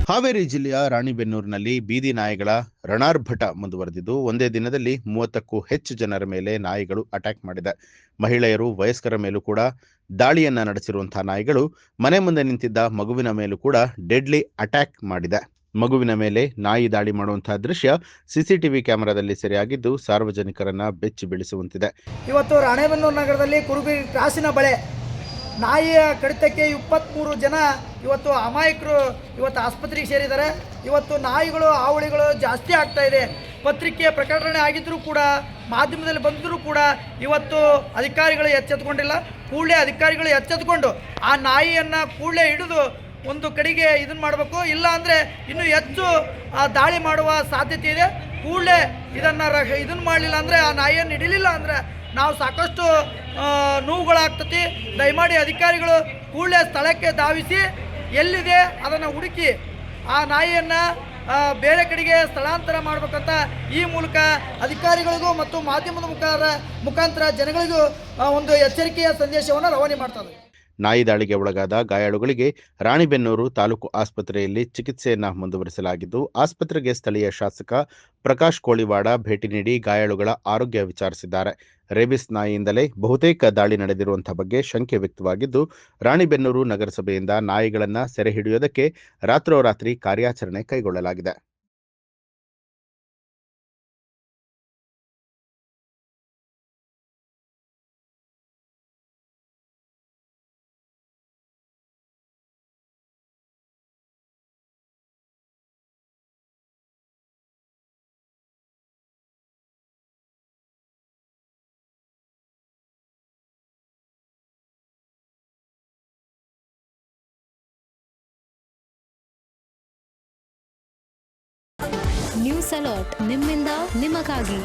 ಹಾವೇರಿ ಜಿಲ್ಲೆಯ ರಾಣಿಬೆನ್ನೂರಿನಲ್ಲಿ ಬೀದಿ ನಾಯಿಗಳ ರಣಾರ್ಭಟ ಮುಂದುವರೆದಿದ್ದು, ಒಂದೇ ದಿನದಲ್ಲಿ 30ಕ್ಕೂ ಹೆಚ್ಚು ಜನರ ಮೇಲೆ ನಾಯಿಗಳು ಅಟ್ಯಾಕ್ ಮಾಡಿದೆ. ಮಹಿಳೆಯರು, ವಯಸ್ಕರ ಮೇಲೂ ಕೂಡ ದಾಳಿಯನ್ನ ನಡೆಸಿರುವಂತಹ ನಾಯಿಗಳು ಮನೆ ಮುಂದೆ ನಿಂತಿದ್ದ ಮಗುವಿನ ಮೇಲೂ ಕೂಡ ಡೆಡ್ಲಿ ಅಟ್ಯಾಕ್ ಮಾಡಿದೆ. ಮಗುವಿನ ಮೇಲೆ ನಾಯಿ ದಾಳಿ ಮಾಡುವಂತಹ ದೃಶ್ಯ ಸಿಸಿಟಿವಿ ಕ್ಯಾಮೆರಾದಲ್ಲಿ ಸೆರೆಯಾಗಿದ್ದು, ಸಾರ್ವಜನಿಕರನ್ನ ಬೆಚ್ಚಿ ಬೀಳಿಸುವಂತಿದೆ. ಇವತ್ತು ರಾಣೆಬೆನ್ನೂರು ನಗರದಲ್ಲಿ ಕುರುಬಿ ಕ್ರಾಸಿನ ಬಳೆ ನಾಯಿಯ ಕಡಿತಕ್ಕೆ 23 ಜನ ಇವತ್ತು ಅಮಾಯಕರು ಇವತ್ತು ಆಸ್ಪತ್ರೆಗೆ ಸೇರಿದ್ದಾರೆ. ಇವತ್ತು ನಾಯಿಗಳು ಹಾವಳಿಗಳು ಜಾಸ್ತಿ ಆಗ್ತಾ ಇದೆ. ಪತ್ರಿಕೆ ಪ್ರಕಟಣೆ ಆಗಿದ್ದರೂ ಕೂಡ, ಮಾಧ್ಯಮದಲ್ಲಿ ಬಂದರೂ ಕೂಡ ಇವತ್ತು ಅಧಿಕಾರಿಗಳು ಎಚ್ಚೆತ್ತುಕೊಂಡಿಲ್ಲ. ಕೂಡಲೇ ಅಧಿಕಾರಿಗಳು ಎಚ್ಚೆತ್ತುಕೊಂಡು ಆ ನಾಯಿಯನ್ನು ಕೂಡಲೇ ಹಿಡಿದು ಒಂದು ಕಡೆಗೆ ಇದನ್ನು ಮಾಡಬೇಕು. ಇಲ್ಲ ಅಂದರೆ ಇನ್ನೂ ಹೆಚ್ಚು ದಾಳಿ ಮಾಡುವ ಸಾಧ್ಯತೆ ಇದೆ. ಕೂಡಲೇ ಇದನ್ನು ಮಾಡಲಿಲ್ಲ ಅಂದರೆ, ಆ ನಾಯಿಯನ್ನು ಹಿಡಿಲಿಲ್ಲ ಅಂದರೆ ನಾವು ಸಾಕಷ್ಟು ನೋವುಗಳಾಗ್ತತಿ. ದಯಮಾಡಿ ಅಧಿಕಾರಿಗಳು ಕೂಡಲೇ ಸ್ಥಳಕ್ಕೆ ಧಾವಿಸಿ ಎಲ್ಲಿದೆ ಅದನ್ನು ಹುಡುಕಿ ಆ ನಾಯಿಯನ್ನು ಬೇರೆ ಕಡೆಗೆ ಸ್ಥಳಾಂತರ ಮಾಡಬೇಕಂತ ಈ ಮೂಲಕ ಅಧಿಕಾರಿಗಳಿಗೂ ಮತ್ತು ಮಾಧ್ಯಮದ ಮುಖಾಂತರ ಜನಗಳಿಗೂ ಒಂದು ಎಚ್ಚರಿಕೆಯ ಸಂದೇಶವನ್ನು ರವಾನೆ ಮಾಡ್ತಾರೆ. ನಾಯಿ ದಾಳಿಗೆ ಒಳಗಾದ ಗಾಯಾಳುಗಳಿಗೆ ರಾಣಿಬೆನ್ನೂರು ತಾಲೂಕು ಆಸ್ಪತ್ರೆಯಲ್ಲಿ ಚಿಕಿತ್ಸೆಯನ್ನ ಮುಂದುವರಿಸಲಾಗಿದ್ದು, ಆಸ್ಪತ್ರೆಗೆ ಸ್ಥಳೀಯ ಶಾಸಕ ಪ್ರಕಾಶ್ ಕೋಳಿವಾಡ ಭೇಟಿ ನೀಡಿ ಗಾಯಾಳುಗಳ ಆರೋಗ್ಯ ವಿಚಾರಿಸಿದ್ದಾರೆ. ರೇಬಿಸ್ ನಾಯಿಯಿಂದಲೇ ಬಹುತೇಕ ದಾಳಿ ನಡೆದಿರುವಂತಹ ಬಗ್ಗೆ ಶಂಕೆ ವ್ಯಕ್ತವಾಗಿದ್ದು, ರಾಣಿಬೆನ್ನೂರು ನಗರಸಭೆಯಿಂದ ನಾಯಿಗಳನ್ನ ಸೆರೆ ಹಿಡಿಯೋದಕ್ಕೆ ರಾತ್ರೋರಾತ್ರಿ ಕಾರ್ಯಾಚರಣೆ ಕೈಗೊಳ್ಳಲಾಗಿದೆ. ನ್ಯೂಸ್ ಅಲರ್ಟ್ ನಿಮ್ಮಿಂದ ನಿಮಗಾಗಿ.